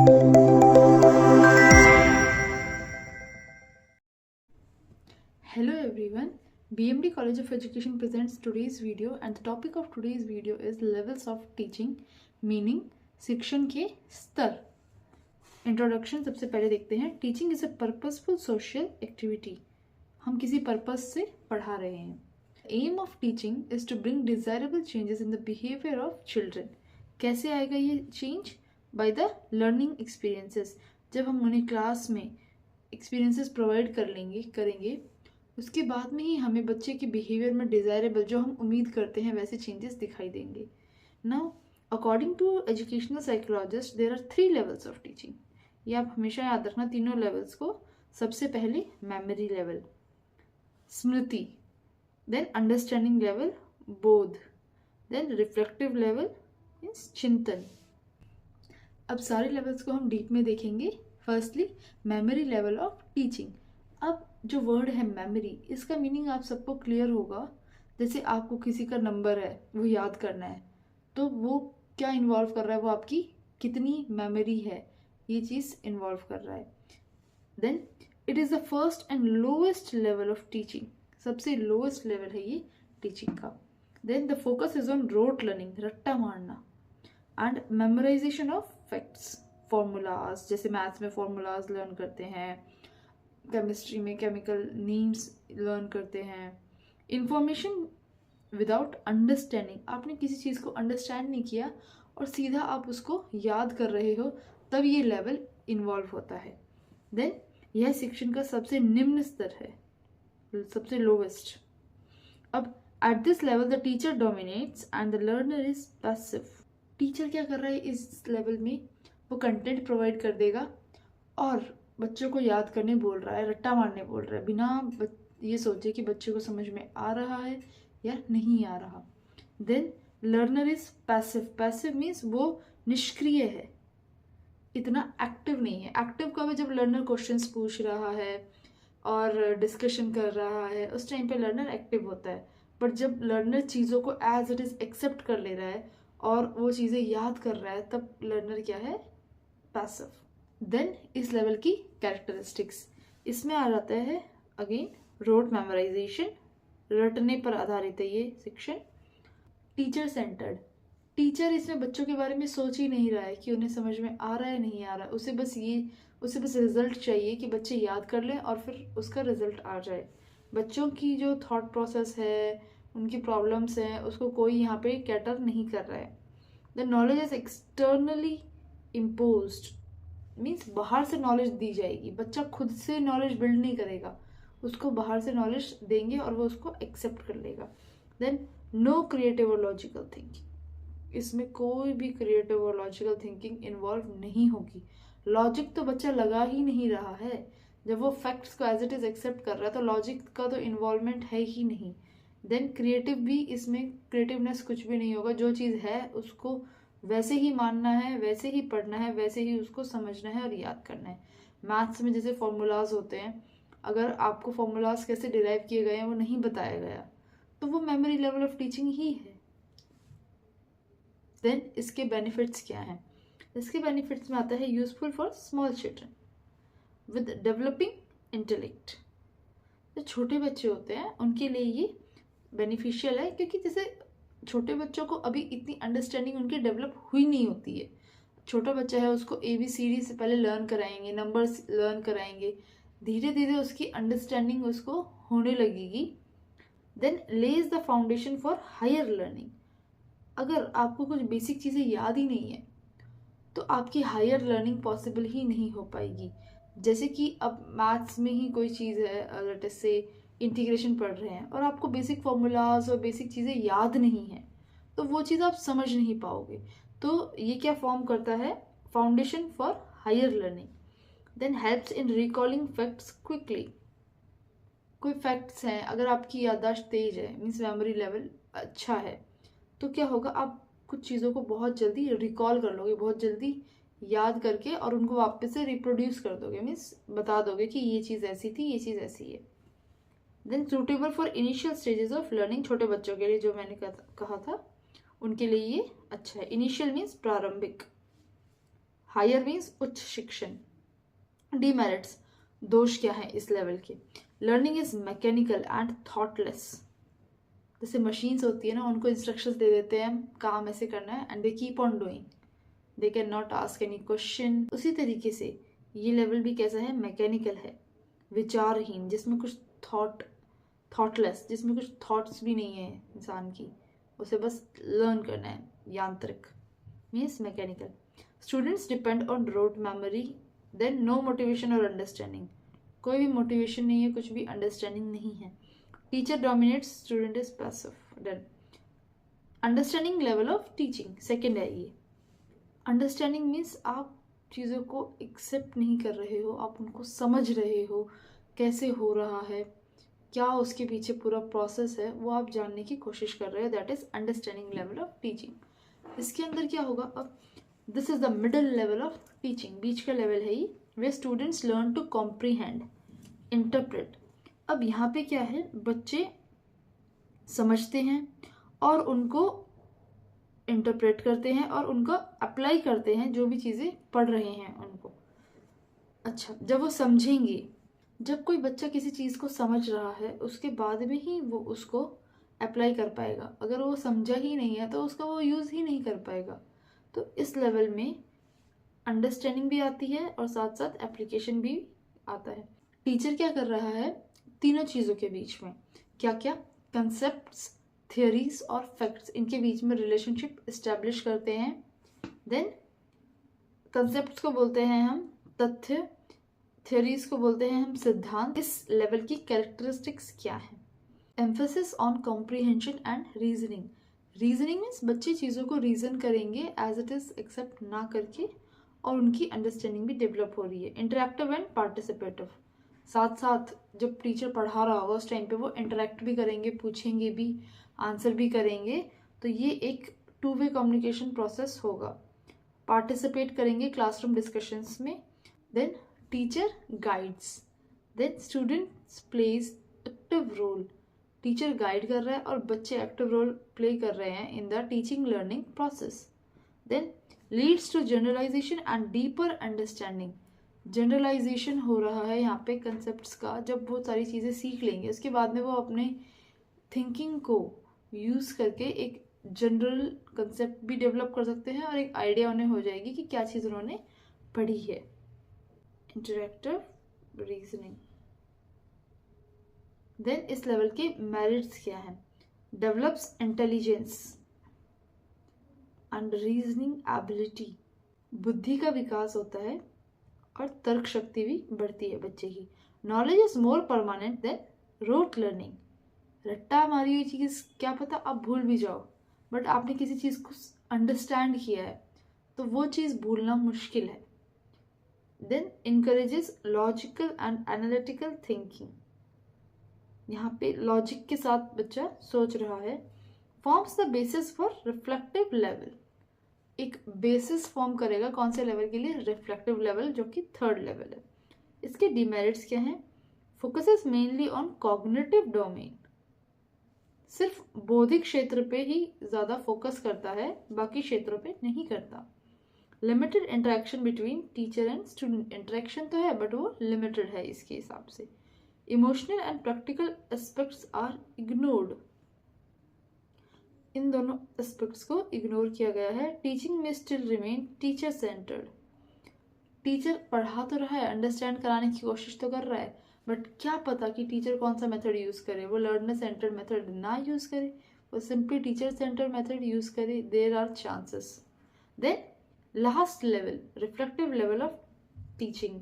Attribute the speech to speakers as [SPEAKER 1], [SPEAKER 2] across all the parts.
[SPEAKER 1] Hello everyone, BMD College of Education presents today's video and the topic of today's video is levels of teaching, meaning शिक्षण के स्तर. Introduction सबसे पहले देखते हैं. Teaching is a purposeful social activity. हम किसी पर्पस से पढ़ा रहे हैं. Aim of teaching is to bring desirable changes in the behaviour of children. कैसे आएगा ये change? By the learning experiences. जब हम उन्हें क्लास में एक्सपीरियंसेस प्रोवाइड करेंगे उसके बाद में ही हमें बच्चे के बिहेवियर में डिज़ायरेबल जो हम उम्मीद करते हैं वैसे चेंजेस दिखाई देंगे. Now according to educational psychologist there are 3 levels of teaching. ये आप हमेशा याद रखना तीनों लेवल्स को. सबसे पहले मेमोरी लेवल, स्मृति, देन अंडरस्टैंडिंग लेवल, बोध, देन रिफ्लेक्टिव लेवल मीन्स चिंतन. अब सारे लेवल्स को हम डीप में देखेंगे. Firstly memory level of teaching. अब जो वर्ड है मेमोरी, इसका मीनिंग आप सबको क्लियर होगा. जैसे आपको किसी का नंबर है वो याद करना है, तो वो क्या इन्वॉल्व कर रहा है? वो आपकी कितनी मेमोरी है ये चीज़ इन्वॉल्व कर रहा है. Then it is the first and lowest level of teaching. सबसे लोएस्ट लेवल है ये टीचिंग का. Then the focus is on rote learning, रट्टा मारना, and memorisation of facts, formulas. जैसे मैथ्स में फॉर्मूलाज लर्न करते हैं, केमिस्ट्री में केमिकल नेम्स लर्न करते हैं. Information without understanding. आपने किसी चीज़ को अंडरस्टैंड नहीं किया और सीधा आप उसको याद कर रहे हो, तब ये लेवल इन्वॉल्व होता है. देन यह शिक्षण का सबसे निम्न स्तर है, सबसे लोवेस्ट. अब at this level the teacher dominates and the learner is passive. Teacher क्या कर रहा है इस लेवल में? वो कंटेंट प्रोवाइड कर देगा और बच्चों को याद करने बोल रहा है, रट्टा मारने बोल रहा है, बिना ये सोचे कि बच्चे को समझ में आ रहा है या नहीं आ रहा. Then learner is passive. Passive means वो निष्क्रिय है, इतना एक्टिव नहीं है. एक्टिव कब है? जब लर्नर क्वेश्चंस पूछ रहा है और डिस्कशन कर रहा है, उस टाइम पे लर्नर एक्टिव होता है. बट जब लर्नर चीज़ों को एज इट इज़ एक्सेप्ट कर ले रहा है और वो चीज़ें याद कर रहा है, तब लर्नर क्या है? पैसिव. देन इस लेवल की कैरेक्टरिस्टिक्स, इसमें आ जाता है अगेन रोट मेमोराइजेशन. रटने पर आधारित है ये शिक्षण. Teacher centred. टीचर इसमें बच्चों के बारे में सोच ही नहीं रहा है कि उन्हें समझ में आ रहा है नहीं आ रहा है. उसे बस रिजल्ट चाहिए कि बच्चे याद कर लें और फिर उसका रिजल्ट आ जाए. बच्चों की जो थॉट प्रोसेस है, उनकी प्रॉब्लम्स हैं, उसको कोई यहाँ पे कैटर नहीं कर रहा है. The knowledge is externally imposed. Means बाहर से नॉलेज दी जाएगी. बच्चा खुद से नॉलेज बिल्ड नहीं करेगा, उसको बाहर से नॉलेज देंगे और वो उसको एक्सेप्ट कर लेगा. देन नो क्रिएटिव और लॉजिकल थिंकिंग. इसमें कोई भी क्रिएटिव और लॉजिकल थिंकिंग इन्वॉल्व नहीं होगी. लॉजिक तो बच्चा लगा ही नहीं रहा है. जब वो फैक्ट्स को एज इट इज एक्सेप्ट कर रहा है तो लॉजिक का तो इन्वॉल्वमेंट है ही नहीं. देन क्रिएटिव भी, इसमें क्रिएटिवनेस कुछ भी नहीं होगा. जो चीज़ है उसको वैसे ही मानना है, वैसे ही पढ़ना है, वैसे ही उसको समझना है और याद करना है. मैथ्स में जैसे फॉर्मूलाज होते हैं, अगर आपको फॉर्मूलाज कैसे डिराइव किए गए हैं वो नहीं बताया गया, तो वो मेमोरी लेवल ऑफ टीचिंग ही है. देन इसके बेनिफिट्स क्या हैं? इसके बेनिफिट्स में आता है useful for small children with developing intellect. जो छोटे बच्चे होते हैं उनके लिए ये बेनिफिशियल है, क्योंकि जैसे छोटे बच्चों को अभी इतनी अंडरस्टैंडिंग उनकी डेवलप हुई नहीं होती है. छोटा बच्चा है, उसको ABCD से पहले लर्न कराएंगे, नंबर्स लर्न कराएंगे, धीरे धीरे उसकी अंडरस्टैंडिंग उसको होने लगेगी. Then lays the foundation for higher learning. अगर आपको कुछ बेसिक चीज़ें याद ही नहीं है तो आपकी हायर लर्निंग पॉसिबल ही नहीं हो पाएगी. जैसे कि अब मैथ्स में ही कोई चीज़ है, लेट अस से इंटीग्रेशन पढ़ रहे हैं और आपको बेसिक फॉर्मूलाज और बेसिक चीज़ें याद नहीं हैं, तो वो चीज़ आप समझ नहीं पाओगे. तो ये क्या फॉर्म करता है? Foundation for higher learning. Then helps in recalling facts quickly. कोई फैक्ट्स हैं, अगर आपकी याददाश्त तेज है, मीन्स मेमोरी लेवल अच्छा है, तो क्या होगा? आप कुछ चीज़ों को बहुत जल्दी रिकॉल कर लोगे, बहुत जल्दी याद करके और उनको वापस से रिप्रोड्यूस कर दोगे, मीन्स बता दोगे कि ये चीज़ ऐसी थी, ये चीज़ ऐसी है. Then suitable for initial stages of learning. छोटे बच्चों के लिए जो मैंने कहा था उनके लिए ये अच्छा है. इनिशियल मीन्स प्रारंभिक. हायर मीन्स उच्च शिक्षण। डीमेरिट्स, दोष क्या है इस लेवल के? Learning is mechanical and thoughtless. जैसे मशीन्स होती है ना, उनको इंस्ट्रक्शंस दे देते हैं काम ऐसे करना है and they keep on doing, they can not ask any question. उसी तरीके से ये लेवल भी कैसा है? मैकेनिकल है, विचारहीन, जिसमें कुछ थॉटलेस, जिसमें कुछ थॉट्स भी नहीं है इंसान की, उसे बस लर्न करना है, यांत्रिक means mechanical. Students depend on rote memory, then no motivation और अंडरस्टैंडिंग, कोई भी मोटिवेशन नहीं है, कुछ भी अंडरस्टैंडिंग नहीं है। Teacher dominates, student is passive. Then understanding level of teaching, second है ये। अंडरस्टैंडिंग मीन्स आप चीज़ों को एक्सेप्ट नहीं कर रहे हो, आप उनको समझ रहे हो, कैसे हो रहा है, क्या उसके पीछे पूरा प्रोसेस है, वो आप जानने की कोशिश कर रहे हो, that is understanding level of teaching. इसके अंदर क्या होगा अब? This is the middle level of teaching, बीच का लेवल है ये, वे students learn to comprehend, interpret. अब यहाँ पे क्या है? बच्चे समझते हैं और उनको इंटरप्रेट करते हैं और उनका अप्लाई करते हैं, जो भी चीज़ें पढ़ रहे हैं उनको। अच्छा, जब वो समझेंगे, जब कोई बच्चा किसी चीज़ को समझ रहा है उसके बाद में ही वो उसको अप्लाई कर पाएगा, अगर वो समझा ही नहीं है तो उसका वो यूज़ ही नहीं कर पाएगा। तो इस लेवल में अंडरस्टैंडिंग भी आती है और साथ साथ एप्लीकेशन भी आता है। टीचर क्या कर रहा है? तीनों चीज़ों के बीच में क्या क्या? कंसेप्ट्स, थियोरीज और फैक्ट्स, इनके बीच में रिलेशनशिप इस्टेब्लिश करते हैं। देन कंसेप्ट्स को बोलते हैं हम तथ्य, थियोरीज को बोलते हैं हम सिद्धांत। इस लेवल की कैरेक्टरिस्टिक्स क्या है? Emphasis on comprehension and reasoning. Reasoning means बच्चे चीज़ों को रीजन करेंगे एज इट इज़ एक्सेप्ट ना करके, और उनकी अंडरस्टैंडिंग भी डेवलप हो रही है। इंटरेक्टिव एंड पार्टिसिपेटिव, साथ साथ जब टीचर पढ़ा रहा होगा उस टाइम पे वो इंटरेक्ट भी करेंगे, पूछेंगे भी, आंसर भी करेंगे, तो ये एक टू वे कम्युनिकेशन प्रोसेस होगा। पार्टिसिपेट करेंगे क्लासरूम डिस्कशंस में। Then teacher guides, then students plays active role, teacher guide कर रहा है और बच्चे एक्टिव रोल प्ले कर रहे हैं in the teaching learning process. Then leads to generalisation and deeper understanding, generalisation हो रहा है यहाँ पे कंसेप्ट्स का। जब वो सारी चीज़ें सीख लेंगे उसके बाद में वो अपने थिंकिंग को यूज़ करके एक जनरल कंसेप्ट भी डेवलप कर सकते हैं और एक आइडिया उन्हें हो जाएगी कि क्या चीज़ उन्होंने पढ़ी है। Interactive reasoning. देन इस लेवल के मेरिट्स क्या हैं? Develops intelligence and reasoning ability, बुद्धि का विकास होता है और तर्क शक्ति भी बढ़ती है बच्चे की। Knowledge is more permanent than rote learning, रट्टा मारी हुई चीज़ क्या पता आप भूल भी जाओ, बट आपने किसी चीज़ को अंडरस्टैंड किया है तो वो चीज़ भूलना मुश्किल है। Then encourages logical and analytical thinking, यहाँ पे लॉजिक के साथ बच्चा सोच रहा है। Forms the basis for reflective level, एक बेसिस फॉर्म करेगा कौन से लेवल के लिए? रिफ्लेक्टिव लेवल, जो कि थर्ड लेवल है। इसके डिमेरिट्स क्या हैं? Focuses mainly on cognitive domain, सिर्फ बौद्धिक क्षेत्र पे ही ज़्यादा फोकस करता है, बाकी क्षेत्रों पे नहीं करता। Limited interaction between teacher and student, interaction तो है बट वो लिमिटेड है इसके हिसाब से। Emotional and practical aspects are ignored, इन दोनों एस्पेक्ट्स को इग्नोर किया गया है। टीचिंग में still remain teacher centred, teacher पढ़ा तो रहा है, अंडरस्टैंड कराने की कोशिश तो कर रहा है, बट क्या पता कि टीचर कौन सा मेथड यूज़ करे, वो लर्नर सेंटर्ड मेथड ना यूज़ करे, वो simply teacher centred method use करे, there are chances. Then last level, reflective level of teaching,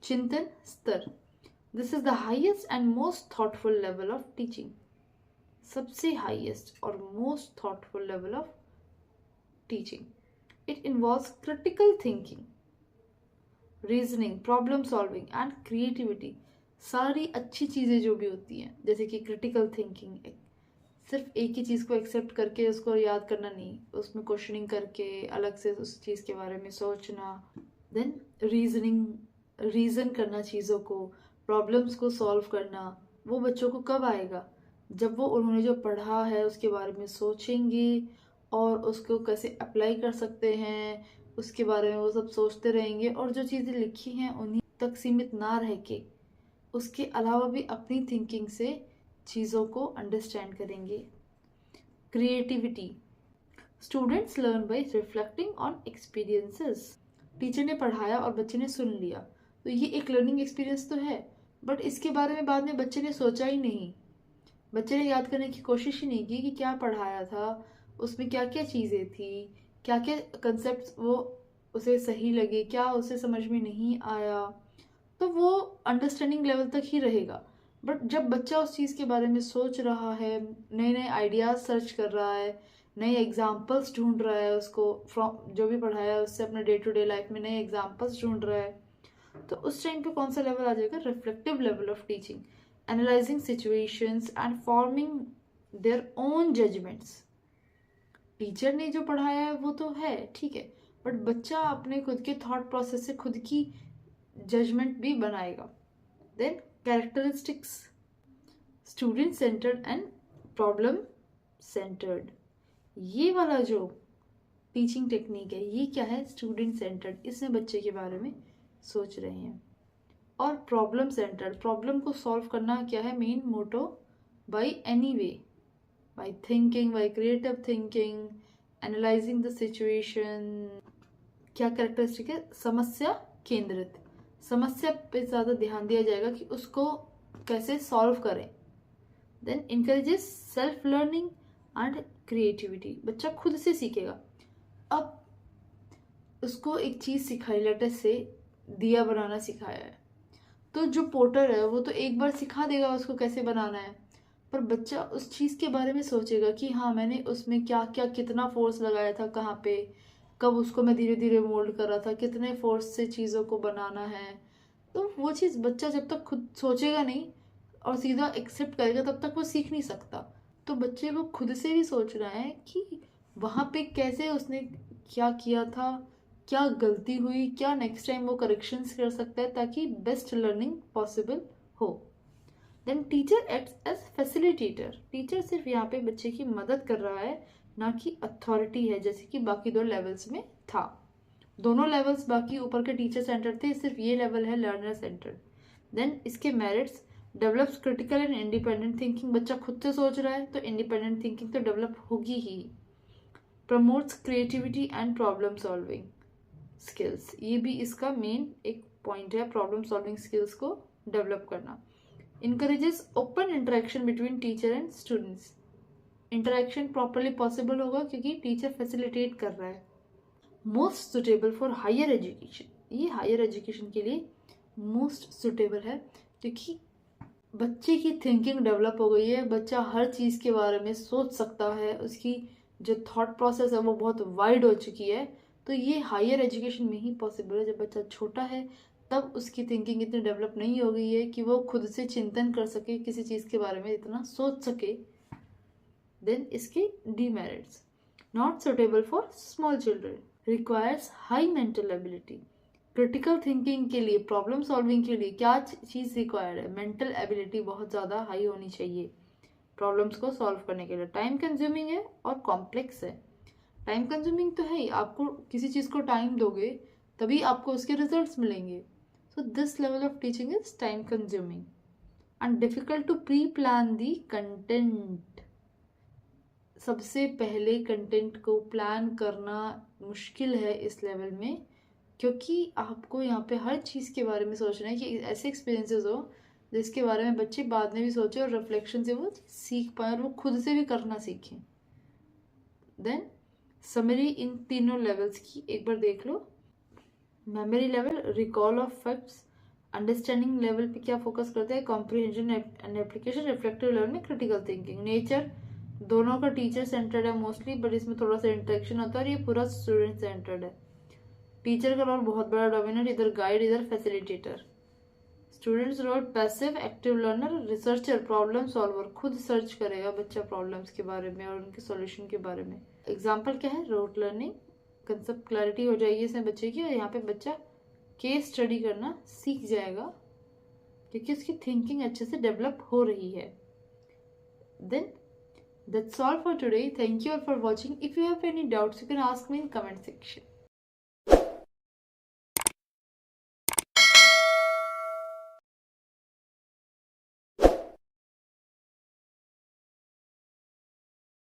[SPEAKER 1] चिंतन स्तर। This is the highest and most thoughtful level of teaching, सबसे highest और most thoughtful level of teaching. It involves critical thinking, reasoning, problem solving and creativity, सारी अच्छी चीज़ें जो भी होती हैं, जैसे कि क्रिटिकल थिंकिंग, सिर्फ एक ही चीज़ को एक्सेप्ट करके उसको याद करना नहीं, उसमें क्वेश्चनिंग करके अलग से उस चीज़ के बारे में सोचना। देन रीजनिंग, रीज़न करना चीज़ों को, प्रॉब्लम्स को सॉल्व करना, वो बच्चों को कब आएगा? जब वो उन्होंने जो पढ़ा है उसके बारे में सोचेंगे और उसको कैसे अप्लाई कर सकते हैं, उसके बारे में वो सब सोचते रहेंगे और जो चीज़ें लिखी हैं उन्हीं तक सीमित ना रह के उसके अलावा भी अपनी थिंकिंग से चीज़ों को अंडरस्टैंड करेंगे। Creativity, students learn by reflecting on experiences. Teacher ने पढ़ाया और बच्चे ने सुन लिया, तो ये एक लर्निंग एक्सपीरियंस तो है, बट इसके बारे में बाद में बच्चे ने सोचा ही नहीं। बच्चे ने याद करने की कोशिश ही नहीं की कि क्या पढ़ाया था, उसमें क्या क्या चीज़ें थी, क्या क्या कंसेप्ट वो उसे सही लगे, क्या उसे समझ में नहीं आया, तो वो अंडरस्टैंडिंग लेवल तक ही रहेगा। बट जब बच्चा उस चीज़ के बारे में सोच रहा है, नए नए आइडियाज़ सर्च कर रहा है, नए एग्जाम्पल्स ढूंढ रहा है, उसको फ्रॉम जो भी पढ़ाया है उससे अपने डे टू डे लाइफ में नए एग्जाम्पल्स ढूंढ रहा है, तो उस टाइम पे कौन सा लेवल आ जाएगा? Reflective level of teaching, analysing situations and forming their own judgements. टीचर ने जो पढ़ाया है वो तो है ठीक है, बट बच्चा अपने खुद के थॉट प्रोसेस से खुद की जजमेंट भी बनाएगा। Then characteristics, student centred and problem centred. ये वाला जो टीचिंग टेक्निक है ये क्या है? स्टूडेंट सेंटर्ड, इसमें बच्चे के बारे में सोच रहे हैं। और प्रॉब्लम सेंटर्ड, प्रॉब्लम को सॉल्व करना क्या है? Main motto, by any way, by thinking, by creative thinking, analysing the situation. क्या कैरेक्टरिस्टिक है? समस्या केंद्रित, समस्या पे ज़्यादा ध्यान दिया जाएगा कि उसको कैसे सॉल्व करें। Then encourages self learning and creativity, बच्चा खुद से सीखेगा। अब उसको एक चीज़ सिखाई, लेटेस्ट से दिया बनाना सिखाया है, तो जो पोर्टर है वो तो एक बार सिखा देगा उसको कैसे बनाना है, पर बच्चा उस चीज़ के बारे में सोचेगा कि हाँ मैंने उसमें क्या क्या कितना फोर्स लगाया था, कहाँ पे, कब उसको मैं धीरे धीरे मोल्ड कर रहा था, कितने फोर्स से चीज़ों को बनाना है। तो वो चीज़ बच्चा जब तक खुद सोचेगा नहीं और सीधा एक्सेप्ट करेगा तब तक वो सीख नहीं सकता। तो बच्चे को खुद से भी सोचना है कि वहाँ पे कैसे उसने क्या किया था, क्या गलती हुई, क्या नेक्स्ट टाइम वो करेक्शंस कर सकता है ताकि बेस्ट लर्निंग पॉसिबल हो। Then teacher acts as facilitator, teacher सिर्फ यहाँ पे बच्चे की मदद कर रहा है, ना कि अथॉरिटी है जैसे कि बाकी दो लेवल्स में था। दोनों लेवल्स बाकी ऊपर के टीचर सेंटर थे, सिर्फ ये लेवल है लर्नर सेंटर। देन इसके merits, develops critical and independent thinking, बच्चा खुद से सोच रहा है तो इंडिपेंडेंट थिंकिंग तो डेवलप होगी ही। Promotes creativity and problem solving skills, ये भी इसका मेन एक पॉइंट है, प्रॉब्लम सॉल्विंग स्किल्स को डेवलप करना। Encourages open interaction between teacher and students, interaction properly possible होगा क्योंकि टीचर फैसिलिटेट कर रहा है। Most suitable for higher education, ये हायर एजुकेशन के लिए मोस्ट सुटेबल है क्योंकि बच्चे की थिंकिंग डेवलप हो गई है, बच्चा हर चीज़ के बारे में सोच सकता है, उसकी जो थॉट प्रोसेस है वो बहुत वाइड हो चुकी है। तो ये हायर एजुकेशन में ही पॉसिबल है। जब बच्चा छोटा है तब उसकी थिंकिंग इतनी डेवलप नहीं हो गई है कि वो खुद से चिंतन कर सके, किसी चीज़ के बारे में इतना सोच सके। देन इसके demerits, not suitable for small children, requires high mental ability, critical thinking के लिए, प्रॉब्लम सॉल्विंग के लिए क्या चीज़ रिक्वायर्ड है? मेंटल एबिलिटी बहुत ज़्यादा हाई होनी चाहिए प्रॉब्लम्स को सॉल्व करने के लिए। टाइम कंज्यूमिंग है और कॉम्प्लेक्स है। टाइम कंज्यूमिंग तो है ही, आपको किसी चीज़ को टाइम दोगे तभी आपको उसके रिजल्ट्स मिलेंगे। So this level of teaching is time consuming and difficult to pre plan the content. सबसे पहले कंटेंट को प्लान करना मुश्किल है इस लेवल में, क्योंकि आपको यहाँ पे हर चीज़ के बारे में सोचना है कि ऐसे एक्सपीरियंसेस हो जिसके बारे में बच्चे बाद में भी सोचे और रिफ्लेक्शन से वो सीख पाए और वो खुद से भी करना सीखें। देन समरी इन तीनों लेवल्स की एक बार देख लो। Memory level, recall of facts, understanding level पे क्या फोकस करते हैं? Comprehension and application. Reflective level में क्रिटिकल थिंकिंग। नेचर, दोनों का टीचर सेंटर्ड है मोस्टली, बट इसमें थोड़ा सा इंटरेक्शन होता है और ये पूरा स्टूडेंट सेंटर्ड है। टीचर का रोल बहुत बड़ा डोमिनेट, इधर गाइड इधर facilitator. Students role passive, active learner, researcher, problem solver, खुद सर्च करेगा बच्चा प्रॉब्लम्स के बारे में और उनके सॉल्यूशन के बारे में। एग्जाम्पल क्या है? रोट लर्निंग, कंसेप्ट क्लैरिटी हो जाएगी इसमें बच्चे की, और यहाँ पे बच्चा केस स्टडी करना सीख जाएगा क्योंकि उसकी थिंकिंग अच्छे से डेवलप हो रही है। Then that's all for today. Thank you all for watching. If you have any doubts, you can ask me in comment section.